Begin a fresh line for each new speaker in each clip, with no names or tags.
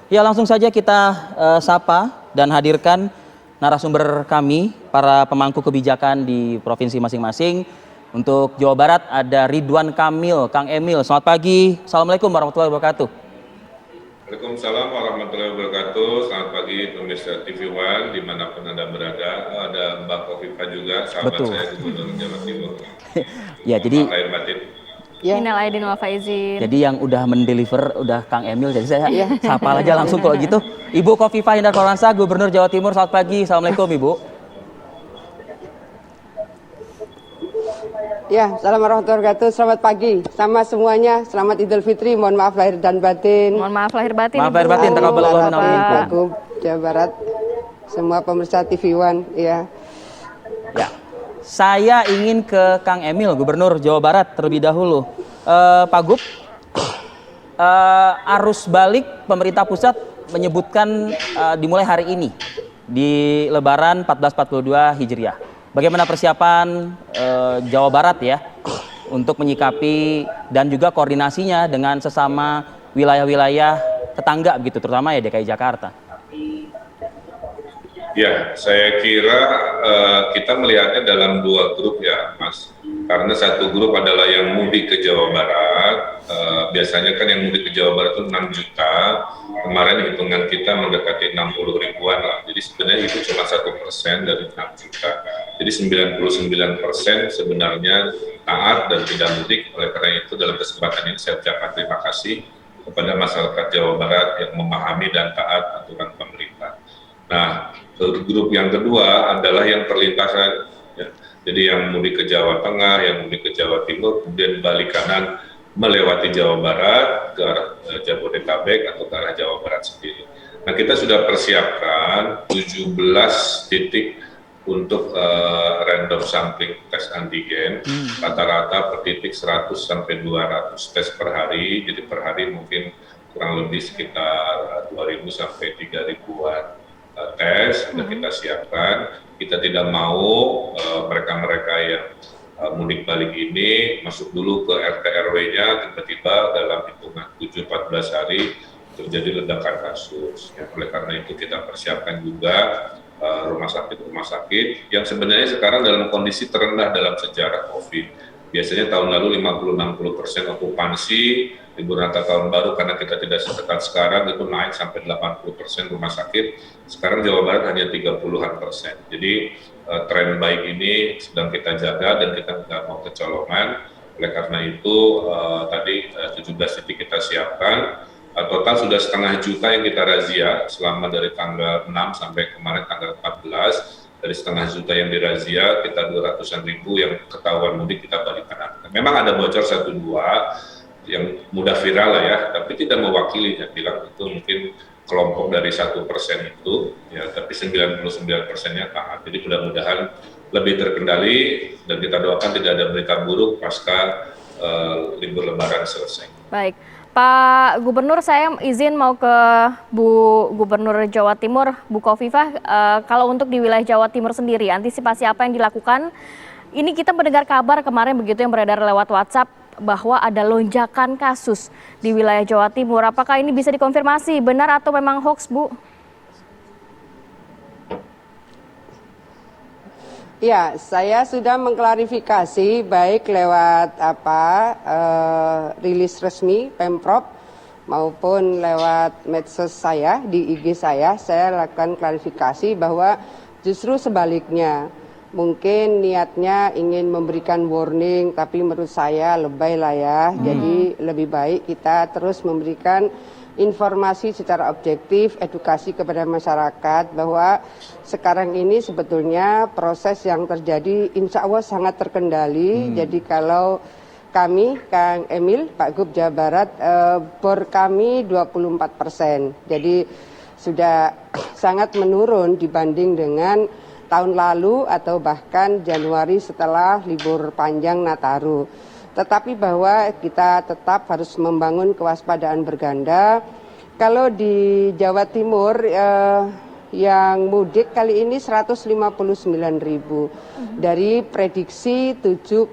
Ya, langsung saja kita sapa dan hadirkan narasumber kami, para pemangku kebijakan di provinsi masing-masing. Untuk Jawa Barat ada Ridwan Kamil, Kang Emil. Selamat pagi. Assalamualaikum warahmatullahi wabarakatuh.
Waalaikumsalam warahmatullahi wabarakatuh. Selamat pagi pemirsa TV One dimanapun Anda berada. Ada Mbak Kofifa juga, sahabat
Betul.
saya Gubernur Jawa Timur.
Ya, jadi
lahir batin.
Minal aidin wal faizin.
Jadi yang udah mendeliver udah Kang Emil, jadi saya sapa aja langsung kalau gitu. Ibu Kofifa Indar Parawansa, Gubernur Jawa Timur, selamat pagi. Assalamualaikum Ibu.
Ya, assalamualaikum warahmatullahi wabarakatuh. Selamat pagi, sama semuanya. Selamat Idul Fitri. Mohon maaf lahir dan batin.
Mohon maaf lahir batin.
Maaf lahir batin, taqabbalallahu minna wa minkum.
Pak Gub Jawa Barat, semua pemirsa TV One, ya.
Ya, saya ingin ke Kang Emil, Gubernur Jawa Barat terlebih dahulu. Pak Gub, arus balik pemerintah pusat menyebutkan dimulai hari ini di Lebaran 1442 Hijriah. Bagaimana persiapan Jawa Barat ya untuk menyikapi dan juga koordinasinya dengan sesama wilayah-wilayah tetangga begitu, terutama ya DKI Jakarta?
Ya, saya kira kita melihatnya dalam dua grup ya, Mas. Karena satu grup adalah yang mudik ke Jawa Barat. Biasanya kan yang mudik ke Jawa Barat itu 6 juta. Kemarin hitungan kita mendekati 60 ribuan lah. Jadi sebenarnya itu cuma 1% dari 6 juta. Jadi 99% sebenarnya taat dan tidak mudik. Oleh karena itu dalam kesempatan ini saya ucapkan terima kasih kepada masyarakat Jawa Barat yang memahami dan taat aturan pemerintah. Nah, grup yang kedua adalah yang perlintasan, ya. Jadi yang mudik ke Jawa Tengah, yang mudik ke Jawa Timur, kemudian balik kanan melewati Jawa Barat ke arah Jabodetabek atau ke arah Jawa Barat sendiri. Nah, kita sudah persiapkan 17 titik untuk random sampling tes antigen, rata-rata per titik 100 sampai 200 tes per hari, jadi per hari mungkin kurang lebih sekitar 2.000 sampai 3.000-an tes sudah kita siapkan. Kita tidak mau mereka-mereka yang mudik balik ini masuk dulu ke RT RW-nya, tiba-tiba dalam hitungan 7-14 hari terjadi ledakan kasus. Ya, oleh karena itu kita persiapkan juga rumah sakit yang sebenarnya sekarang dalam kondisi terendah dalam sejarah COVID. Biasanya tahun lalu 50-60% okupansi, libur Natal tahun baru karena kita tidak seketat sekarang itu naik sampai 80% rumah sakit. Sekarang Jawa Barat hanya 30-an%. Jadi tren baik ini sedang kita jaga dan kita tidak mau kecolongan. Oleh karena itu tadi 17 titik kita siapkan. Total sudah 1,5 juta yang kita razia selama dari tanggal 6 sampai kemarin tanggal 14. Dari 1,5 juta yang dirazia, kita 200-an ribu yang ketahuan mudik kita balikan. Memang ada bocor 1-2 yang mudah viral lah ya, tapi tidak mewakili ya, bilang itu mungkin kelompok dari 1% itu, ya, tapi 99%-nya taat. Jadi mudah-mudahan lebih terkendali dan kita doakan tidak ada berita buruk pasca libur Lebaran selesai.
Baik. Pak Gubernur, saya izin mau ke Bu Gubernur Jawa Timur, Bu Kofifa. Kalau untuk di wilayah Jawa Timur sendiri, antisipasi apa yang dilakukan? Ini kita mendengar kabar kemarin begitu yang beredar lewat WhatsApp bahwa ada lonjakan kasus di wilayah Jawa Timur. Apakah ini bisa dikonfirmasi benar atau memang hoax, Bu?
Ya, saya sudah mengklarifikasi baik lewat rilis resmi Pemprov maupun lewat medsos saya di IG saya lakukan klarifikasi bahwa justru sebaliknya. Mungkin niatnya ingin memberikan warning, tapi menurut saya lebay lah ya. Jadi lebih baik kita terus memberikan informasi secara objektif, edukasi kepada masyarakat bahwa sekarang ini sebetulnya proses yang terjadi insya Allah sangat terkendali. Jadi kalau kami, Kang Emil, Pak Gub Jawa Barat, bor kami 24%. Jadi sudah sangat menurun dibanding dengan tahun lalu atau bahkan Januari setelah libur panjang Nataru. Tetapi bahwa kita tetap harus membangun kewaspadaan berganda. Kalau di Jawa Timur yang mudik kali ini 159.000 dari prediksi 7,2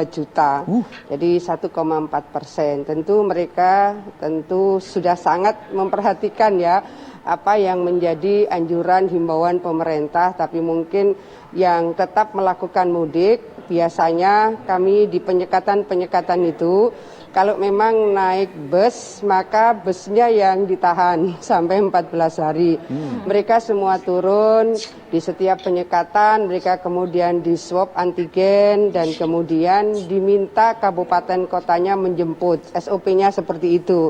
juta. Jadi 1,4%. Tentu mereka sudah sangat memperhatikan ya apa yang menjadi anjuran himbauan pemerintah, tapi mungkin yang tetap melakukan mudik biasanya kami di penyekatan itu kalau memang naik bus, maka busnya yang ditahan sampai 14 hari. Mereka semua turun di setiap penyekatan, mereka kemudian di swab antigen dan kemudian diminta kabupaten kotanya menjemput. SOP-nya seperti itu.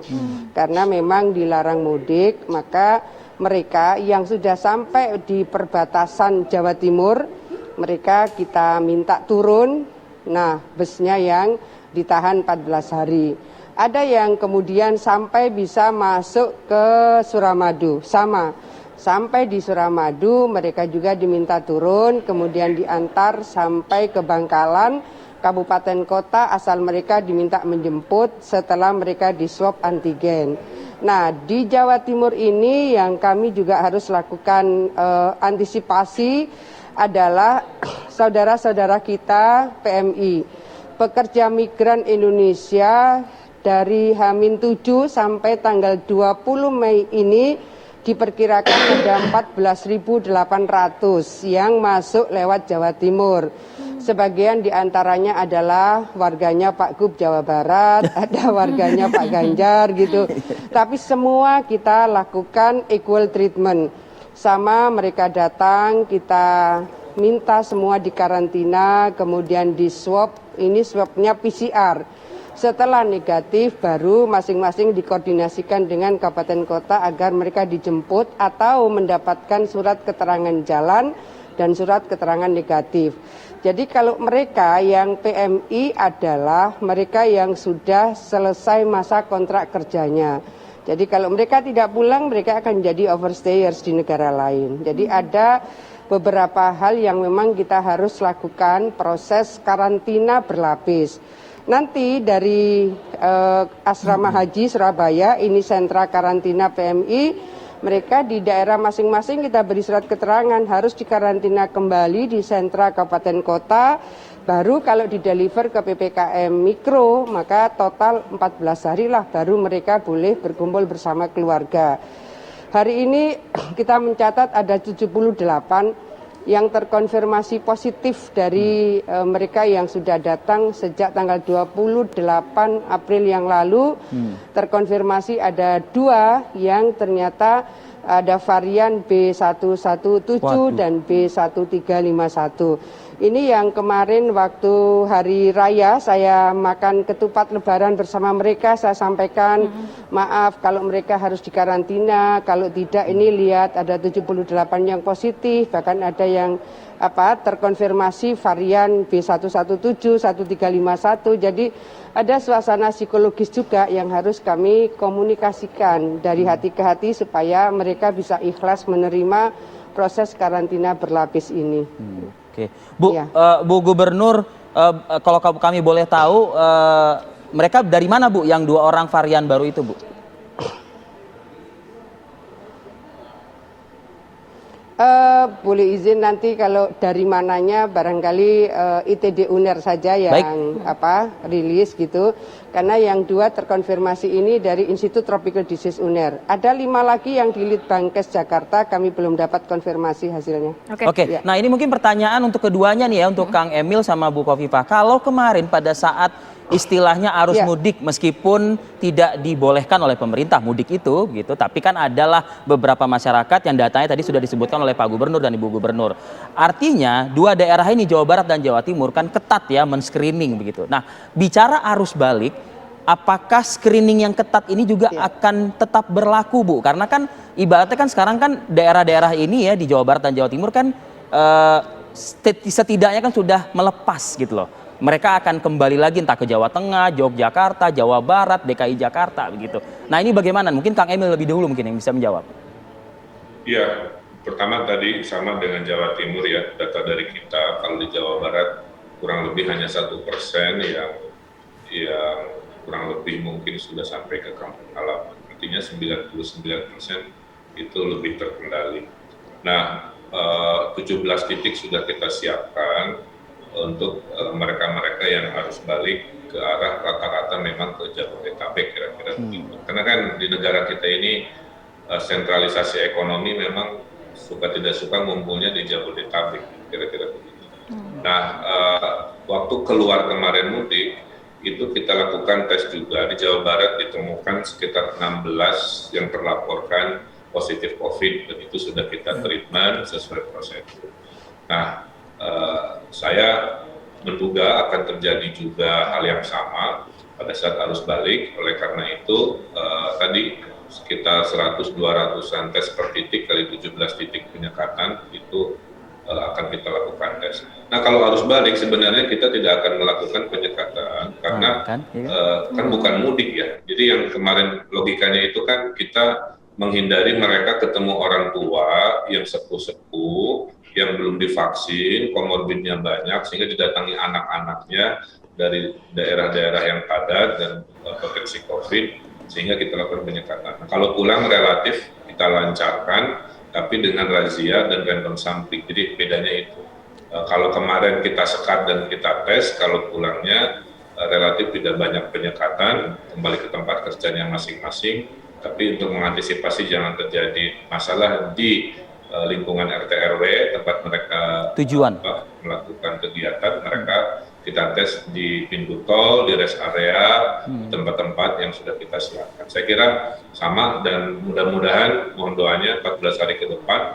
Karena memang dilarang mudik, maka mereka yang sudah sampai di perbatasan Jawa Timur, mereka kita minta turun. Nah, busnya yang ditahan 14 hari. Ada yang kemudian sampai bisa masuk ke Suramadu, sama. Sampai di Suramadu mereka juga diminta turun, kemudian diantar sampai ke Bangkalan, kabupaten kota asal mereka diminta menjemput setelah mereka di swab antigen. Nah, di Jawa Timur ini yang kami juga harus lakukan antisipasi adalah saudara-saudara kita PMI. Pekerja migran Indonesia dari H-7 sampai tanggal 20 Mei ini diperkirakan ada 14.800 yang masuk lewat Jawa Timur. Sebagian diantaranya adalah warganya Pak Gub Jawa Barat, ada warganya Pak Ganjar gitu. Tapi semua kita lakukan equal treatment. Sama mereka datang, kita minta semua dikarantina, kemudian di swab, ini swabnya PCR. Setelah negatif baru masing-masing dikoordinasikan dengan kabupaten kota agar mereka dijemput atau mendapatkan surat keterangan jalan dan surat keterangan negatif. Jadi kalau mereka yang PMI adalah mereka yang sudah selesai masa kontrak kerjanya. Jadi kalau mereka tidak pulang, mereka akan jadi overstayers di negara lain. Jadi ada beberapa hal yang memang kita harus lakukan proses karantina berlapis. Nanti dari Asrama Haji Surabaya, ini sentra karantina PMI, mereka di daerah masing-masing kita beri surat keterangan harus dikarantina kembali di sentra kabupaten kota. Baru kalau dideliver ke PPKM Mikro, maka total 14 hari lah baru mereka boleh berkumpul bersama keluarga. Hari ini kita mencatat ada 78 yang terkonfirmasi positif dari mereka yang sudah datang sejak tanggal 28 April yang lalu. Terkonfirmasi ada 2 yang ternyata ada varian B117 dan B1351. Ini yang kemarin waktu hari raya saya makan ketupat lebaran bersama mereka, saya sampaikan maaf kalau mereka harus dikarantina, kalau tidak ini lihat ada 78 yang positif, bahkan ada yang terkonfirmasi varian B117, 1351. Jadi ada suasana psikologis juga yang harus kami komunikasikan dari hati ke hati supaya mereka bisa ikhlas menerima proses karantina berlapis ini.
Oke, Bu, ya. Bu Gubernur, kalau kami boleh tahu, mereka dari mana Bu yang 2 orang varian baru itu Bu?
Boleh izin nanti kalau dari mananya barangkali ITD UNER saja yang rilis gitu. Karena yang 2 terkonfirmasi ini dari Institut Tropical Disease UNER. Ada 5 lagi yang di Litbangkes Jakarta, kami belum dapat konfirmasi hasilnya.
Oke. Ya. Nah ini mungkin pertanyaan untuk keduanya nih ya, untuk Kang Emil sama Bu Khofifah. Kalau kemarin pada saat istilahnya arus mudik, meskipun tidak dibolehkan oleh pemerintah mudik itu gitu, tapi kan adalah beberapa masyarakat yang datanya tadi sudah disebutkan oleh Pak Gubernur dan Ibu Gubernur. Artinya 2 daerah ini, Jawa Barat dan Jawa Timur, kan ketat ya men-screening begitu. Nah, bicara arus balik, apakah screening yang ketat ini juga akan tetap berlaku Bu? Karena kan ibaratnya kan sekarang kan daerah-daerah ini ya di Jawa Barat dan Jawa Timur kan setidaknya kan sudah melepas gitu loh. Mereka akan kembali lagi entah ke Jawa Tengah, Yogyakarta, Jawa Barat, DKI Jakarta begitu. Nah ini bagaimana? Mungkin Kang Emil lebih dahulu mungkin yang bisa menjawab.
Iya, pertama tadi sama dengan Jawa Timur ya, data dari kita kalau di Jawa Barat kurang lebih hanya 1% yang kurang lebih mungkin sudah sampai ke kampung halaman. Artinya 99% itu lebih terkendali. Nah, 17 titik sudah kita siapkan untuk mereka-mereka yang harus balik ke arah rata-rata memang ke Jabodetabek kira-kira begitu. Karena kan di negara kita ini sentralisasi ekonomi memang suka tidak suka ngumpulnya di Jabodetabek kira-kira begitu. Nah, waktu keluar kemarin mudik itu kita lakukan tes juga. Di Jawa Barat ditemukan sekitar 16 yang terlaporkan positif COVID dan itu sudah kita treatment sesuai prosedur. Nah, saya menduga akan terjadi juga hal yang sama pada saat arus balik. Oleh karena itu tadi sekitar 100-200an tes per titik kali 17 titik penyekatan itu akan kita lakukan tes. Nah, kalau arus balik sebenarnya kita tidak akan melakukan penyekatan karena kan bukan mudik ya. Jadi yang kemarin logikanya itu kan kita menghindari mereka ketemu orang tua yang sepuh-sepuh, yang belum divaksin, komorbidnya banyak, sehingga didatangi anak-anaknya dari daerah-daerah yang padat dan potensi COVID, sehingga kita lakukan penyekatan. Nah, kalau pulang relatif kita lancarkan, tapi dengan razia dan random sampling. Jadi bedanya itu. Kalau kemarin kita sekat dan kita tes, kalau pulangnya relatif tidak banyak penyekatan, kembali ke tempat kerjanya masing-masing. Tapi untuk mengantisipasi jangan terjadi masalah di lingkungan RT RW tempat mereka melakukan kegiatan, mereka kita tes di pintu tol, di rest area, tempat-tempat yang sudah kita siapkan. Saya kira sama dan mudah-mudahan mohon doanya 14 hari ke depan.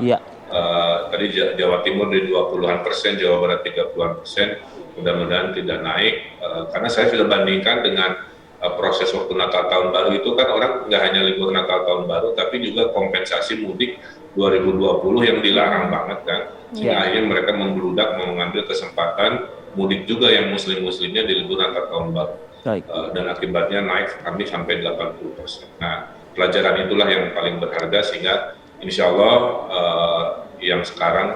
Tadi Jawa Timur di 20-an%, Jawa Barat 30-an%, mudah-mudahan tidak naik. Karena saya sudah bandingkan dengan proses waktu Natal Tahun Baru itu kan orang nggak hanya libur Natal Tahun Baru, tapi juga kompensasi mudik 2020 yang dilarang banget kan. Sehingga akhirnya mereka membludak mau mengambil kesempatan mudik juga yang muslimnya di libur Natal Tahun Baru. Dan akibatnya naik kami sampai 80%. Nah, pelajaran itulah yang paling berharga sehingga insya Allah yang sekarang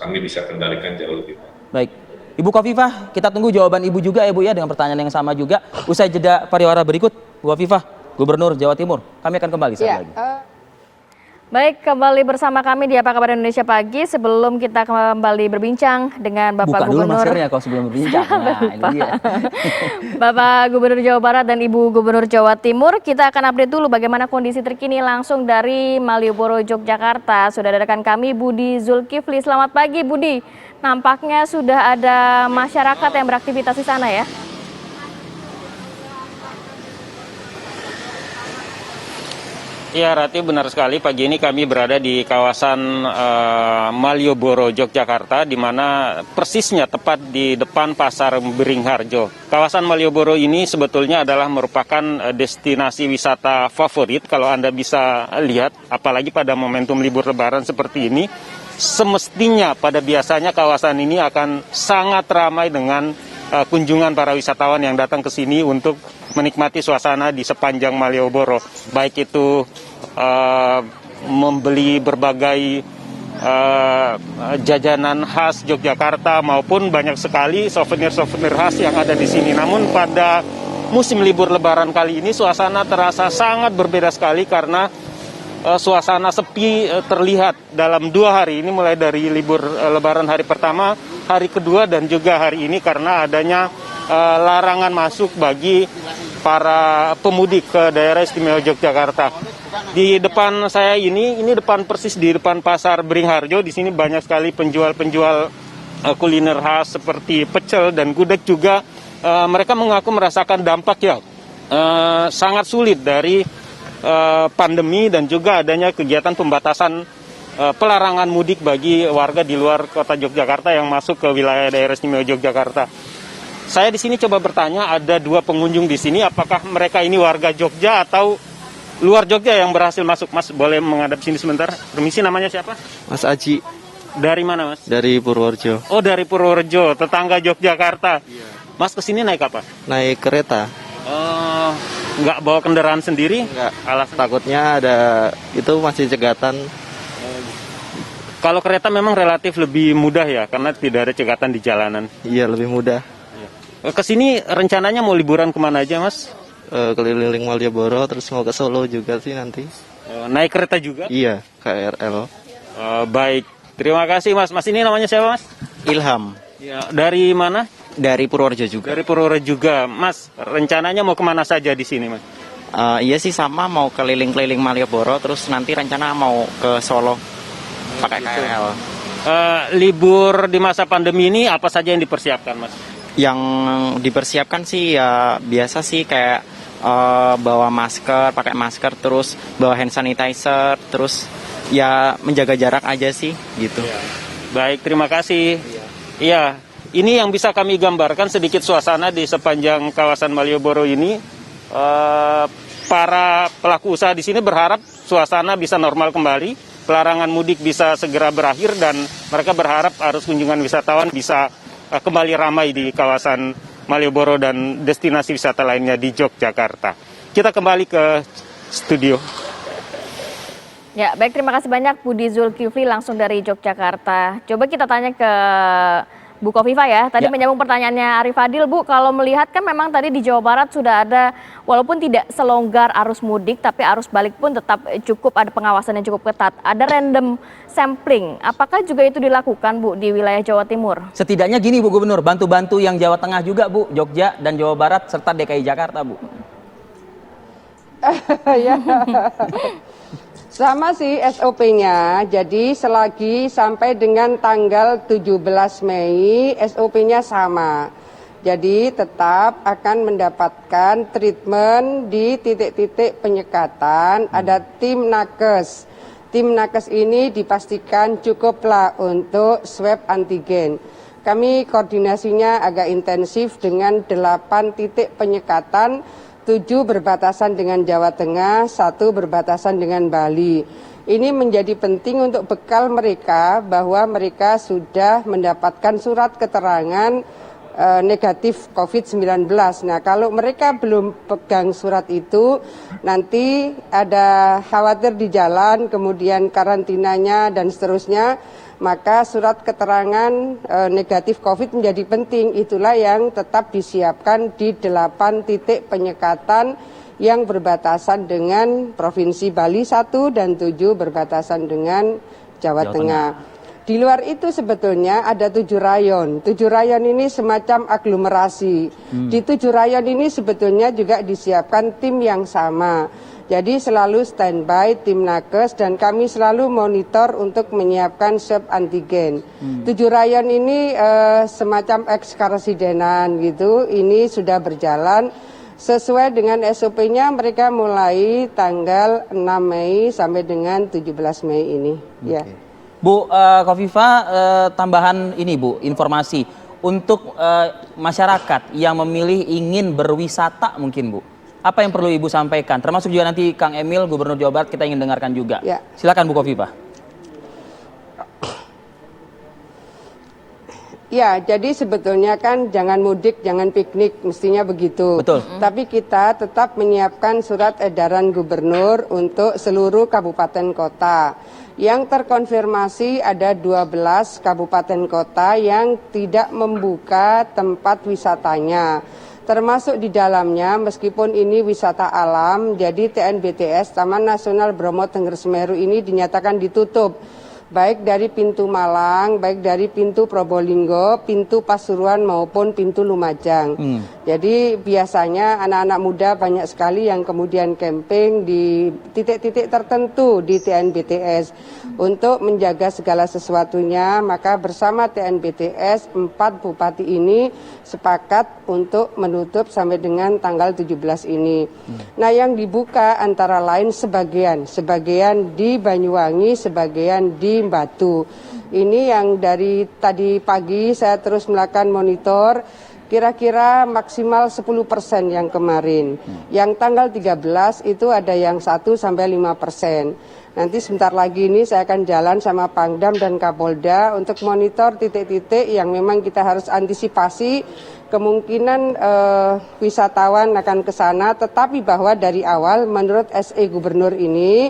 kami bisa kendalikan jauh lebih baik.
Baik. Ibu Khofifah, kita tunggu jawaban Ibu juga ya Bu ya dengan pertanyaan yang sama juga. Usai jeda pariwara berikut, Bu Khofifah, Gubernur Jawa Timur. Kami akan kembali saat lagi.
Baik, kembali bersama kami di Apa Kabar Indonesia Pagi. Sebelum kita kembali berbincang dengan Bapak
Buka
Gubernur.
Buka dulu maskernya kalau sebelum berbincang. Nah, ini dia.
Bapak Gubernur Jawa Barat dan Ibu Gubernur Jawa Timur, kita akan update dulu bagaimana kondisi terkini langsung dari Malioboro, Yogyakarta. Sudah ada rekan kami Budi Zulkifli. Selamat pagi Budi. Nampaknya sudah ada masyarakat yang beraktivitas di sana ya.
Ya Rati, benar sekali. Pagi ini kami berada di kawasan Malioboro, Yogyakarta, di mana persisnya tepat di depan Pasar Beringharjo. Kawasan Malioboro ini sebetulnya adalah merupakan destinasi wisata favorit. Kalau Anda bisa lihat, apalagi pada momentum libur Lebaran seperti ini, semestinya pada biasanya kawasan ini akan sangat ramai dengan kunjungan para wisatawan yang datang ke sini untuk menikmati suasana di sepanjang Malioboro, baik itu membeli berbagai jajanan khas Yogyakarta maupun banyak sekali souvenir-souvenir khas yang ada di sini. Namun pada musim libur Lebaran kali ini suasana terasa sangat berbeda sekali karena suasana sepi terlihat dalam 2 hari ini, mulai dari libur Lebaran hari pertama, hari kedua, dan juga hari ini karena adanya larangan masuk bagi para pemudik ke daerah istimewa Yogyakarta. Di depan saya ini depan persis di depan Pasar Beringharjo. Di sini banyak sekali penjual-penjual kuliner khas seperti pecel dan gudeg juga. Mereka mengaku merasakan dampak sangat sulit dari pandemi dan juga adanya kegiatan pembatasan pelarangan mudik bagi warga di luar kota Yogyakarta yang masuk ke wilayah daerah istimewa Yogyakarta. Saya di sini coba bertanya, ada 2 pengunjung di sini, apakah mereka ini warga Jogja atau luar Jogja yang berhasil masuk? Mas, boleh menghadap sini sebentar? Permisi, namanya siapa?
Mas Aji.
Dari mana, Mas?
Dari Purworejo.
Oh, dari Purworejo, tetangga Yogyakarta. Iya. Mas kesini naik apa?
Naik kereta.
Nggak bawa kendaraan sendiri?
Nggak. Takutnya ada, itu masih cegatan.
Kalau kereta memang relatif lebih mudah ya, karena tidak ada cegatan di jalanan.
Iya, lebih mudah.
Kesini rencananya mau liburan kemana aja, Mas?
Keliling Malioboro, terus mau ke Solo juga sih nanti.
Naik kereta juga?
Iya, KRL.
Baik, terima kasih Mas. Mas ini namanya siapa Mas?
Ilham.
Ya, dari mana?
Dari Purworejo juga.
Dari Purworejo juga. Mas, rencananya mau kemana saja di sini Mas?
Iya sih sama, mau keliling-keliling Malioboro, terus nanti rencana mau ke Solo pakai KRL.
Libur di masa pandemi ini apa saja yang dipersiapkan Mas?
Yang dipersiapkan sih ya biasa sih kayak bawa masker, pakai masker, terus bawa hand sanitizer, terus ya menjaga jarak aja sih gitu.
Baik, terima kasih. Iya, ini yang bisa kami gambarkan sedikit suasana di sepanjang kawasan Malioboro ini. Para pelaku usaha di sini berharap suasana bisa normal kembali, pelarangan mudik bisa segera berakhir, dan mereka berharap arus kunjungan wisatawan bisa kembali ramai di kawasan Malioboro dan destinasi wisata lainnya di Yogyakarta. Kita kembali ke studio.
Ya, baik, terima kasih banyak Budi Zulkifli langsung dari Yogyakarta. Coba kita tanya ke Bu Kofifa ya. Tadi menyambung pertanyaannya Arif Fadil, Bu, kalau melihat kan memang tadi di Jawa Barat sudah ada, walaupun tidak selonggar arus mudik, tapi arus balik pun tetap cukup ada pengawasan yang cukup ketat. Ada random sampling, apakah juga itu dilakukan Bu di wilayah Jawa Timur?
Setidaknya gini Bu Gubernur, bantu-bantu yang Jawa Tengah juga Bu, Jogja dan Jawa Barat serta DKI Jakarta Bu.
Ya. Sama sih SOP-nya, jadi selagi sampai dengan tanggal 17 Mei SOP-nya sama. Jadi tetap akan mendapatkan treatment di titik-titik penyekatan, ada tim nakes. Tim nakes ini dipastikan cukuplah untuk swab antigen. Kami koordinasinya agak intensif dengan 8 titik penyekatan, 7 berbatasan dengan Jawa Tengah, 1 berbatasan dengan Bali. Ini menjadi penting untuk bekal mereka bahwa mereka sudah mendapatkan surat keterangan negatif COVID-19. Nah, kalau mereka belum pegang surat itu, nanti ada khawatir di jalan, kemudian karantinanya dan seterusnya, maka surat keterangan negatif COVID menjadi penting. Itulah yang tetap disiapkan di 8 titik penyekatan yang berbatasan dengan Provinsi Bali 1 dan 7 berbatasan dengan Jawa Tengah. Di luar itu sebetulnya ada 7 rayon. 7 rayon ini semacam aglomerasi. Di 7 rayon ini sebetulnya juga disiapkan tim yang sama. Jadi selalu standby tim nakes dan kami selalu monitor untuk menyiapkan swab antigen. 7 rayon ini semacam ekskarsidenan gitu. Ini sudah berjalan sesuai dengan SOP-nya, mereka mulai tanggal 6 Mei sampai dengan 17 Mei ini. Ya.
Bu Kofifa, tambahan ini Bu, informasi untuk masyarakat yang memilih ingin berwisata mungkin Bu. Apa yang perlu Ibu sampaikan? Termasuk juga nanti Kang Emil, Gubernur Jawa Barat, kita ingin dengarkan juga.
Ya.
Silakan Bu Kofifa.
Ya, jadi sebetulnya kan jangan mudik, jangan piknik, mestinya begitu.
Betul.
Tapi kita tetap menyiapkan surat edaran gubernur untuk seluruh kabupaten kota. Yang terkonfirmasi ada 12 kabupaten kota yang tidak membuka tempat wisatanya. Termasuk di dalamnya, meskipun ini wisata alam, jadi TNBTS, Taman Nasional Bromo Tengger Semeru ini dinyatakan ditutup. Baik dari pintu Malang, baik dari pintu Probolinggo, pintu Pasuruan maupun pintu Lumajang. Jadi biasanya anak-anak muda banyak sekali yang kemudian camping di titik-titik tertentu di TNBTS. Untuk menjaga segala sesuatunya, maka bersama TNBTS 4 bupati ini sepakat untuk menutup sampai dengan tanggal 17 ini. Nah, yang dibuka antara lain sebagian di Banyuwangi, sebagian di Batu. Ini yang dari tadi pagi saya terus melakukan monitor, kira-kira maksimal 10% yang kemarin. Yang tanggal 13 itu ada yang 1 sampai 5%. Nanti sebentar lagi ini saya akan jalan sama Pangdam dan Kapolda untuk monitor titik-titik yang memang kita harus antisipasi kemungkinan wisatawan akan ke sana, tetapi bahwa dari awal menurut SE Gubernur ini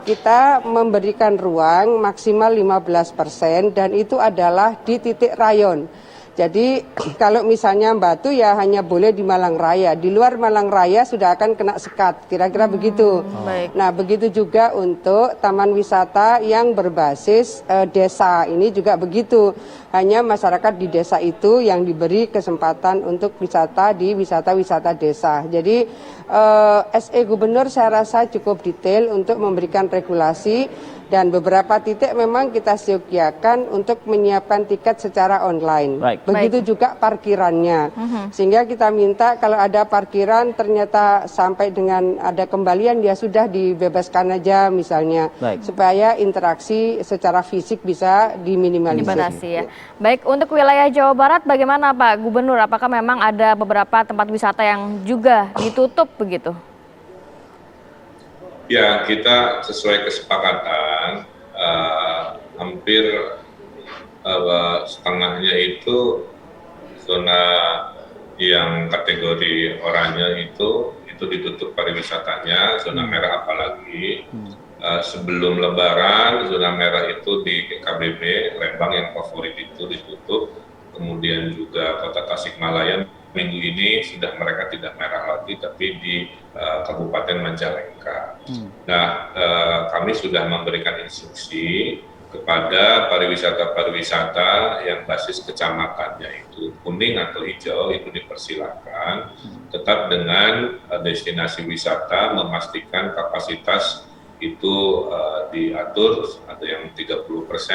kita memberikan ruang maksimal 15% dan itu adalah di titik rayon. Jadi kalau misalnya Batu ya hanya boleh di Malang Raya, di luar Malang Raya sudah akan kena sekat, kira-kira begitu.
Baik.
Nah begitu juga untuk taman wisata yang berbasis desa, ini juga begitu. Hanya masyarakat di desa itu yang diberi kesempatan untuk wisata di wisata-wisata desa. Jadi SE Gubernur saya rasa cukup detail untuk memberikan regulasi, dan beberapa titik memang kita siogiakan untuk menyiapkan tiket secara online.
Baik.
Begitu juga parkirannya. Sehingga kita minta kalau ada parkiran ternyata sampai dengan ada kembalian ya sudah dibebaskan aja misalnya.
Baik.
Supaya interaksi secara fisik bisa diminimalisir.
Dibatasi ya. Baik, untuk wilayah Jawa Barat bagaimana Pak Gubernur? Apakah memang ada beberapa tempat wisata yang juga ditutup begitu?
Ya, kita sesuai kesepakatan hampir setengahnya itu zona yang kategori oranye itu ditutup pariwisatanya, zona merah apalagi. Sebelum Lebaran zona merah itu di KBB Lembang yang favorit itu ditutup, kemudian juga Kota Tasikmalaya minggu ini sudah mereka tidak merah lagi tapi di Kabupaten Majalengka. Nah, kami sudah memberikan instruksi kepada pariwisata yang basis kecamatannya itu kuning atau hijau itu dipersilakan, tetap dengan destinasi wisata memastikan kapasitas itu diatur, ada yang 30%,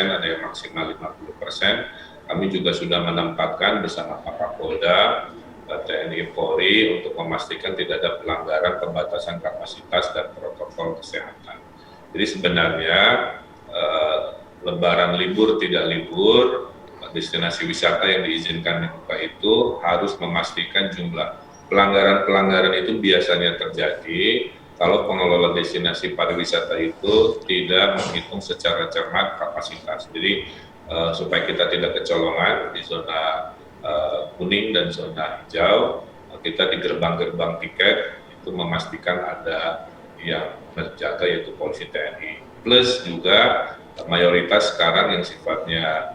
ada yang maksimal 50%. Kami juga sudah menempatkan bersama Pak Kapolda, TNI Polri untuk memastikan tidak ada pelanggaran pembatasan kapasitas dan protokol kesehatan. Jadi sebenarnya Lebaran libur tidak libur, destinasi wisata yang diizinkan dibuka itu harus memastikan jumlah pelanggaran-pelanggaran itu biasanya terjadi kalau pengelola destinasi pariwisata itu tidak menghitung secara cermat kapasitas. Jadi supaya kita tidak kecolongan di zona kuning dan zona hijau, kita di gerbang-gerbang tiket itu memastikan ada yang berjaga yaitu polisi TNI. Plus juga mayoritas sekarang yang sifatnya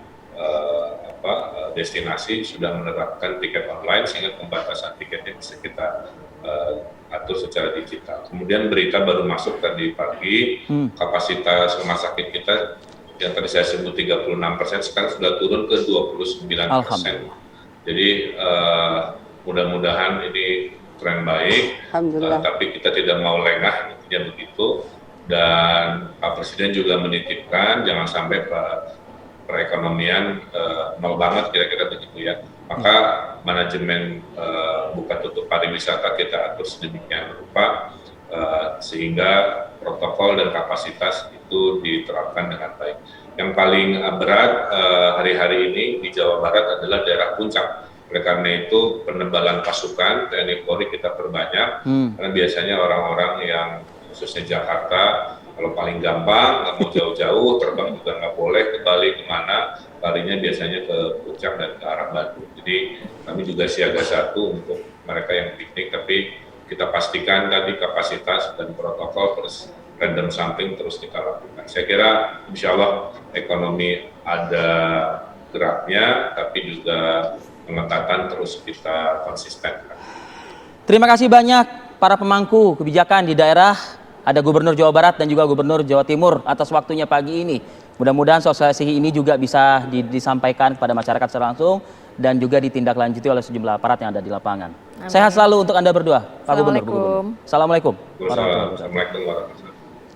destinasi sudah menerapkan tiket online sehingga pembatasan tiketnya bisa kita atur secara digital. Kemudian berita baru masuk tadi pagi, kapasitas rumah sakit kita yang tadi saya sebut 36% sekarang sudah turun ke 29%. Jadi mudah-mudahan ini tren baik, tapi kita tidak mau lengah, intinya begitu. Dan Pak Presiden juga menitipkan jangan sampai perekonomian nol banget kira-kira begitu ya. Maka manajemen buka tutup pariwisata kita atur sedemikian rupa sehingga protokol dan kapasitas itu diterapkan dengan baik. Yang paling berat hari-hari ini di Jawa Barat adalah daerah puncak. Oleh karena itu penebalan pasukan TNI Polri kita perbanyak, karena biasanya orang-orang yang khususnya Jakarta kalau paling gampang nggak mau jauh-jauh, terbang juga nggak boleh, ke Bali kemana, larinya biasanya ke puncak dan ke arah Bandung. Jadi kami juga siaga satu untuk mereka yang piknik, tapi kita pastikan tadi kapasitas dan protokol terus random sampling terus kita lakukan. Saya kira insya Allah ekonomi ada geraknya, tapi juga pengetatan terus kita konsistenkan.
Terima kasih banyak para pemangku kebijakan di daerah, ada Gubernur Jawa Barat dan juga Gubernur Jawa Timur atas waktunya pagi ini. Mudah-mudahan sosialisasi ini juga bisa disampaikan kepada masyarakat secara langsung dan juga ditindaklanjuti oleh sejumlah aparat yang ada di lapangan. Amin. Sehat selalu untuk Anda berdua, Pak Gubernur.
Assalamualaikum.
Assalamualaikum.
Assalamualaikum warahmatullahi wabarakatuh.